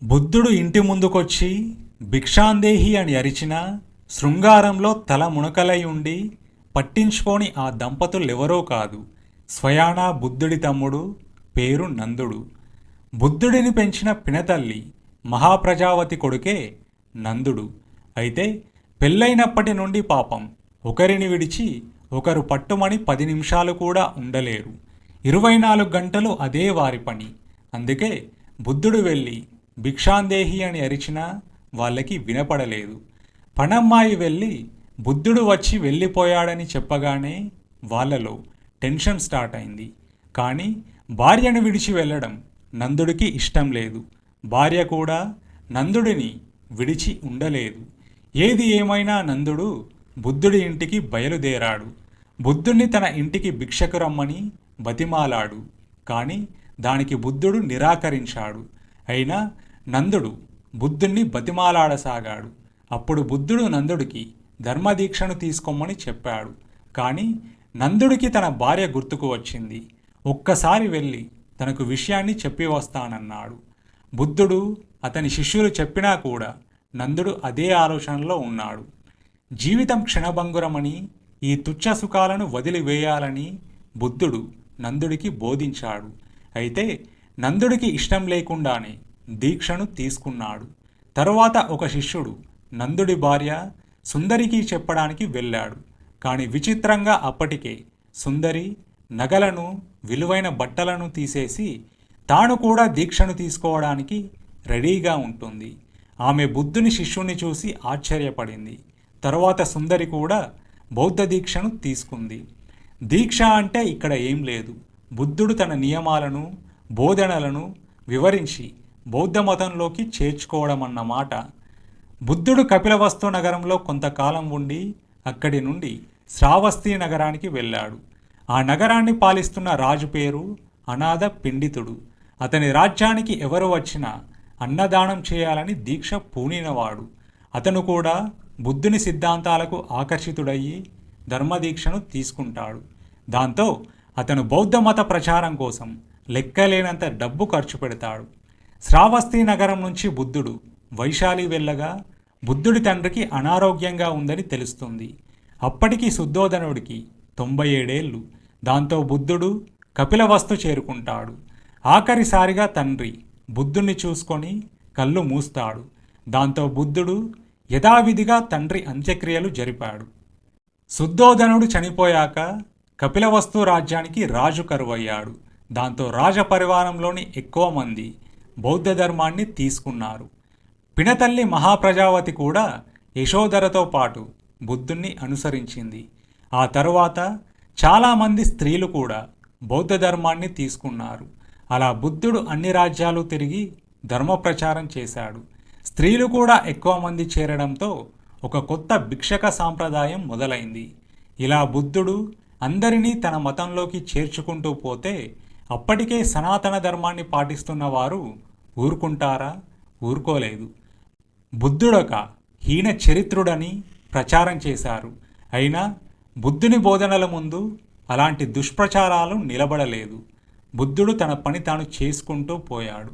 బుద్ధుడు ఇంటి ముందుకొచ్చి భిక్షాందేహి అని అరిచినా శృంగారంలో తల మునకలై ఉండి పట్టించుకోని ఆ దంపతులెవరో కాదు, స్వయానా బుద్ధుడి తమ్ముడు, పేరు నందుడు. బుద్ధుడిని పెంచిన పినతల్లి మహాప్రజావతి కొడుకే నందుడు. అయితే పెళ్ళైనప్పటి నుండి పాపం ఒకరిని విడిచి ఒకరు పట్టుమని 10 నిమిషాలు కూడా ఉండలేరు. 24 గంటలు అదే వారి పని. అందుకే బుద్ధుడు వెళ్ళి భిక్షాందేహి అని అరిచినా వాళ్ళకి వినపడలేదు. పనమ్మాయి వెళ్ళి బుద్ధుడు వచ్చి వెళ్ళిపోయాడని చెప్పగానే వాళ్ళలో టెన్షన్ స్టార్ట్ అయింది. కానీ భార్యను విడిచి వెళ్ళడం నందుడికి ఇష్టం లేదు. భార్య కూడా నందుడిని విడిచి ఉండలేదు. ఏది ఏమైనా నందుడు బుద్ధుడి ఇంటికి బయలుదేరాడు. బుద్ధుణ్ణి తన ఇంటికి భిక్షకు రమ్మని బతిమాలాడు. కానీ దానికి బుద్ధుడు నిరాకరించాడు. అయినా నందుడు బుద్ధుణ్ణి బతిమాలాడసాగాడు. అప్పుడు బుద్ధుడు నందుడికి ధర్మదీక్షను తీసుకోమని చెప్పాడు. కానీ నందుడికి తన భార్య గుర్తుకు వచ్చింది. ఒక్కసారి వెళ్ళి తనకు విషయాన్ని చెప్పి వస్తానన్నాడు. బుద్ధుడు అతని శిష్యులు చెప్పినా కూడా నందుడు అదే ఆలోచనలో ఉన్నాడు. జీవితం క్షణభంగురమని, ఈ తుచ్చ సుఖాలను వదిలివేయాలని బుద్ధుడు నందుడికి బోధించాడు. అయితే నందుడికి ఇష్టం లేకుండానే దీక్షను తీసుకున్నాడు. తరువాత ఒక శిష్యుడు నందుడి భార్య సుందరికి చెప్పడానికి వెళ్ళాడు. కానీ విచిత్రంగా అప్పటికే సుందరి నగలను, విలువైన బట్టలను తీసేసి తాను కూడా దీక్షను తీసుకోవడానికి రెడీగా ఉంటుంది. ఆమె బుద్ధుని శిష్యుని చూసి ఆశ్చర్యపడింది. తరువాత సుందరి కూడా బౌద్ధ దీక్షను తీసుకుంది. దీక్ష అంటే ఇక్కడ ఏం లేదు, బుద్ధుడు తన నియమాలను, బోధనలను వివరించి బౌద్ధ మతంలోకి చేర్చుకోవడం అన్నమాట. బుద్ధుడు కపిలవస్తు నగరంలో కొంతకాలం ఉండి అక్కడి నుండి శ్రావస్తి నగరానికి వెళ్ళాడు. ఆ నగరాన్ని పాలిస్తున్న రాజు పేరు అనాథ పిండితుడు. అతని రాజ్యానికి ఎవరు వచ్చినా అన్నదానం చేయాలని దీక్ష పూనినవాడు. అతను కూడా బుద్ధుని సిద్ధాంతాలకు ఆకర్షితుడయ్యి ధర్మదీక్షను తీసుకుంటాడు. దాంతో అతను బౌద్ధ మత ప్రచారం కోసం లెక్కలేనంత డబ్బు ఖర్చు పెడతాడు. శ్రావస్తి నగరం నుంచి బుద్ధుడు వైశాలి వెళ్ళగా బుద్ధుడి తండ్రికి అనారోగ్యంగా ఉందని తెలుస్తుంది. అప్పటికి శుద్ధోదనుడికి 97 ఏళ్ళు. దాంతో బుద్ధుడు కపిలవస్తు చేరుకుంటాడు. ఆఖరిసారిగా తండ్రి బుద్ధుణ్ణి చూసుకొని కళ్ళు మూస్తాడు. దాంతో బుద్ధుడు యథావిధిగా తండ్రి అంత్యక్రియలు జరిపాడు. శుద్ధోదనుడు చనిపోయాక కపిలవస్తు రాజ్యానికి రాజు కరువయ్యాడు. దాంతో రాజపరివారంలోని ఎక్కువ మంది బౌద్ధ ధర్మాన్ని తీసుకున్నారు. పినతల్లి మహాప్రజావతి కూడా యశోధరతో పాటు బుద్ధుణ్ణి అనుసరించింది. ఆ తరువాత చాలామంది స్త్రీలు కూడా బౌద్ధ ధర్మాన్ని తీసుకున్నారు. అలా బుద్ధుడు అన్ని రాజ్యాలు తిరిగి ధర్మ ప్రచారం చేశాడు. స్త్రీలు కూడా ఎక్కువ మంది చేరడంతో ఒక కొత్త భిక్షక సాంప్రదాయం మొదలైంది. ఇలా బుద్ధుడు అందరినీ తన మతంలోకి చేర్చుకుంటూ పోతే అప్పటికే సనాతన ధర్మాన్ని పాటిస్తున్న వారు ఊరుకుంటారా? ఊరుకోలేదు. బుద్ధుడొక హీన చరిత్రుడని ప్రచారం చేశారు. అయినా బుద్ధుని బోధనల ముందు అలాంటి దుష్ప్రచారాలు నిలబడలేదు. బుద్ధుడు తన పని తాను చేసుకుంటూ పోయాడు.